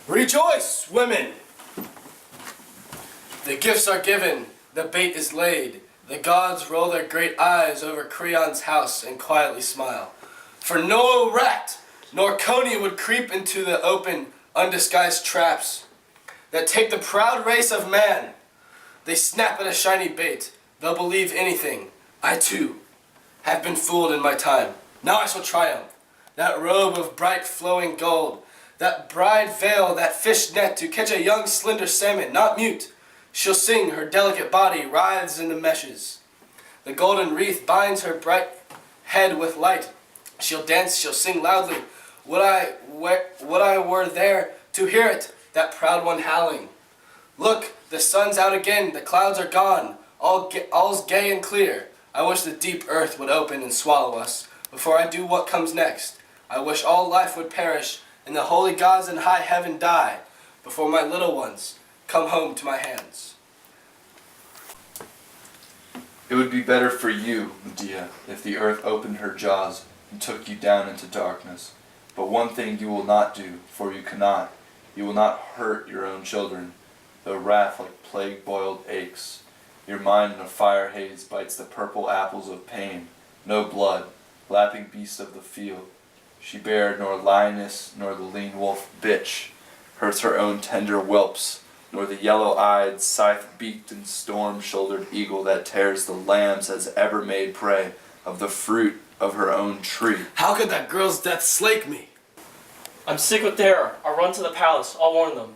Rejoice, women! The gifts are given, the bait is laid. The gods roll their great eyes over Creon's house and quietly smile. For no rat nor coney would creep into the open, undisguised traps that take the proud race of man. They snap at a shiny bait. They'll believe anything. I too have been fooled in my time. Now I shall triumph. That robe of bright flowing gold, that bride veil, that fish net to catch a young slender salmon, not mute. She'll sing, her delicate body writhes in the meshes. The golden wreath binds her bright head with light. She'll dance, she'll sing loudly. Would I were there to hear it, that proud one howling. Look, the sun's out again, the clouds are gone, all's gay and clear. I wish the deep earth would open and swallow us before I do what comes next. I wish all life would perish and the holy gods in high heaven die before my little ones come home to my hands. It would be better for you, Medea, if the earth opened her jaws and took you down into darkness. But one thing you will not do, for you cannot. You will not hurt your own children, though wrath like plague-boiled aches. Your mind in a fire haze bites the purple apples of pain. No blood, lapping beast of the field. She bare nor lioness nor the lean wolf bitch hurts her own tender whelps, nor the yellow-eyed, scythe-beaked and storm-shouldered eagle that tears the lambs has ever made prey of the fruit of her own tree. How could that girl's death slake me? I'm sick with terror. I'll run to the palace. I'll warn them.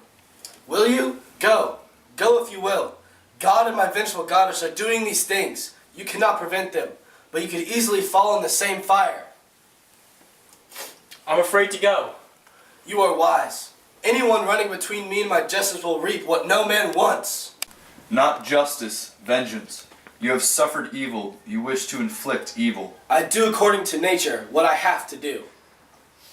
Will you? Go. Go if you will. God and my vengeful goddess are doing these things. You cannot prevent them, but you could easily fall in the same fire. I'm afraid to go. You are wise. Anyone running between me and my justice will reap what no man wants. Not justice, vengeance. You have suffered evil, you wish to inflict evil. I do according to nature what I have to do.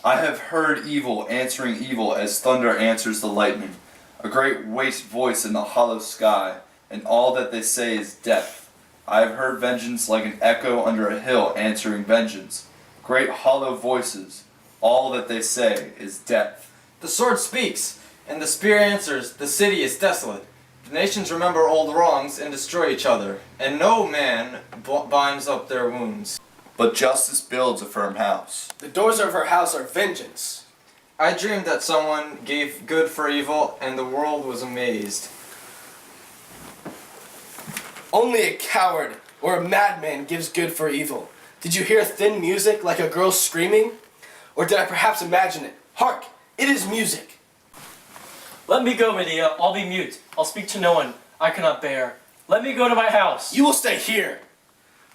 I have heard evil answering evil as thunder answers the lightning, a great waste voice in the hollow sky, and all that they say is death. I have heard vengeance like an echo under a hill answering vengeance, great hollow voices, all that they say is death. The sword speaks, and the spear answers, the city is desolate. The nations remember old wrongs and destroy each other, and no man binds up their wounds. But justice builds a firm house. The doors of her house are vengeance. I dreamed that someone gave good for evil, and the world was amazed. Only a coward or a madman gives good for evil. Did you hear thin music like a girl screaming? Or did I perhaps imagine it? Hark! It is music. Let me go, Medea. I'll be mute. I'll speak to no one. I cannot bear. Let me go to my house. You will stay here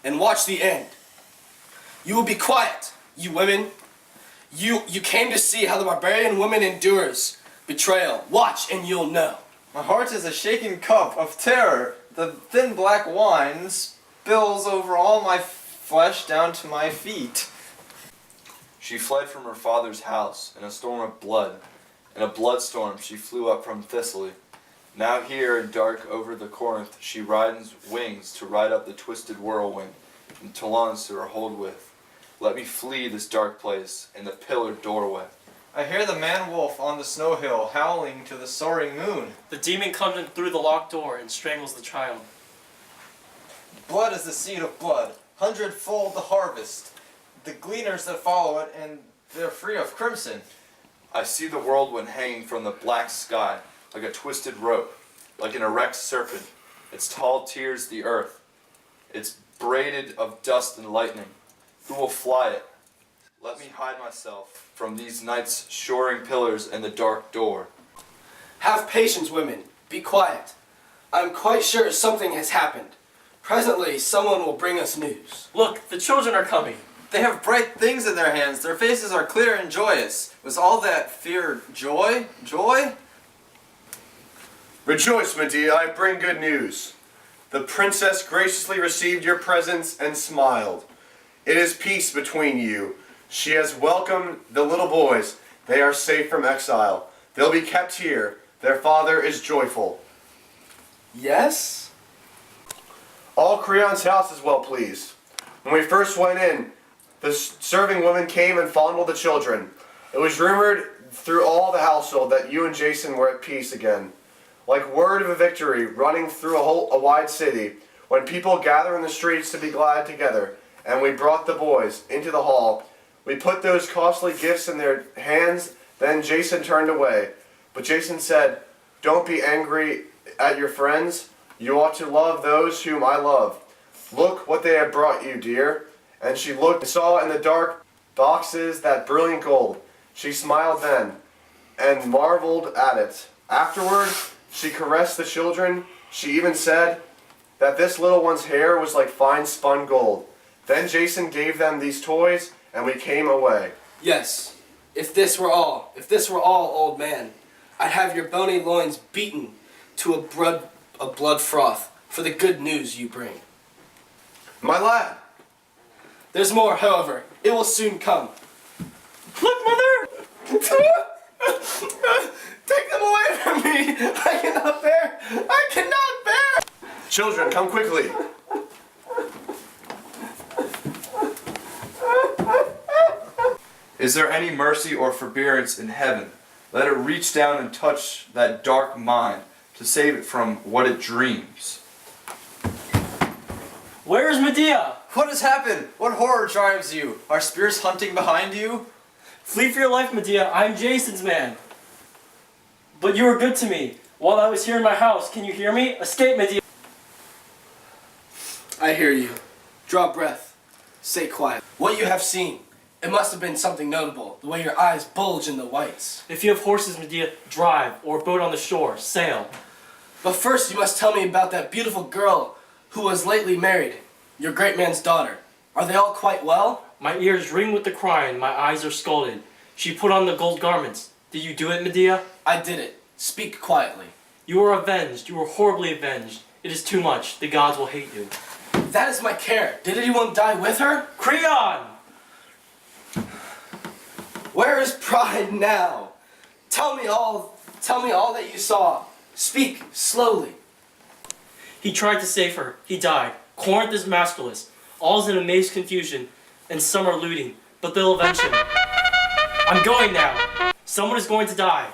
and watch the end. You will be quiet, you women. You came to see how the barbarian woman endures betrayal. Watch and you'll know. My heart is a shaken cup of terror. The thin black wine spills over all my flesh down to my feet. She fled from her father's house in a storm of blood. In a blood-storm she flew up from Thessaly. Now here in dark over the Corinth she rides wings to ride up the twisted whirlwind, and talons to her hold with. Let me flee this dark place in the pillared doorway. I hear the man-wolf on the snow hill howling to the soaring moon. The demon comes in through the locked door and strangles the child. Blood is the seed of blood, hundredfold the harvest. The gleaners that follow it, and they're free of crimson. I see the whirlwind hanging from the black sky, like a twisted rope, like an erect serpent. Its tall tiers the earth. It's braided of dust and lightning. Who will fly it? Let me hide myself from these night's shoring pillars and the dark door. Have patience, women. Be quiet. I'm quite sure something has happened. Presently, someone will bring us news. Look, the children are coming. They have bright things in their hands. Their faces are clear and joyous. Was all that fear joy? Joy? Rejoice, Medea, I bring good news. The princess graciously received your presents and smiled. It is peace between you. She has welcomed the little boys. They are safe from exile. They'll be kept here. Their father is joyful. Yes? All Creon's house is well pleased. When we first went in, the serving women came and fondled the children. It was rumored through all the household that you and Jason were at peace again. Like word of a victory running through a wide city, when people gather in the streets to be glad together, and we brought the boys into the hall. We put those costly gifts in their hands, then Jason turned away. But Jason said, "Don't be angry at your friends. You ought to love those whom I love. Look what they have brought you, dear." And she looked and saw in the dark boxes that brilliant gold. She smiled then and marveled at it. Afterward, she caressed the children. She even said that this little one's hair was like fine spun gold. Then Jason gave them these toys, and we came away. Yes, if this were all, old man, I'd have your bony loins beaten to a blood froth for the good news you bring. My lad! There's more, however. It will soon come. Look, Mother! Take them away from me! I cannot bear! I cannot bear! Children, come quickly. Is there any mercy or forbearance in heaven? Let it reach down and touch that dark mind to save it from what it dreams. Where is Medea? What has happened? What horror drives you? Are spirits hunting behind you? Flee for your life, Medea. I'm Jason's man. But you were good to me. While I was here in my house, can you hear me? Escape, Medea. I hear you. Draw breath. Stay quiet. What you have seen, it must have been something notable, the way your eyes bulge in the whites. If you have horses, Medea, drive, or boat on the shore, sail. But first you must tell me about that beautiful girl who was lately married, your great man's daughter. Are they all quite well? My ears ring with the crying, my eyes are scalded. She put on the gold garments. Did you do it, Medea? I did it. Speak quietly. You were avenged. You were horribly avenged. It is too much. The gods will hate you. That is my care. Did anyone die with her? Creon! Where is pride now? Tell me all that you saw. Speak slowly. He tried to save her. He died. Corinth is masterless. All is in amazed confusion, and some are looting, but they'll avenge him. I'm going now. Someone is going to die.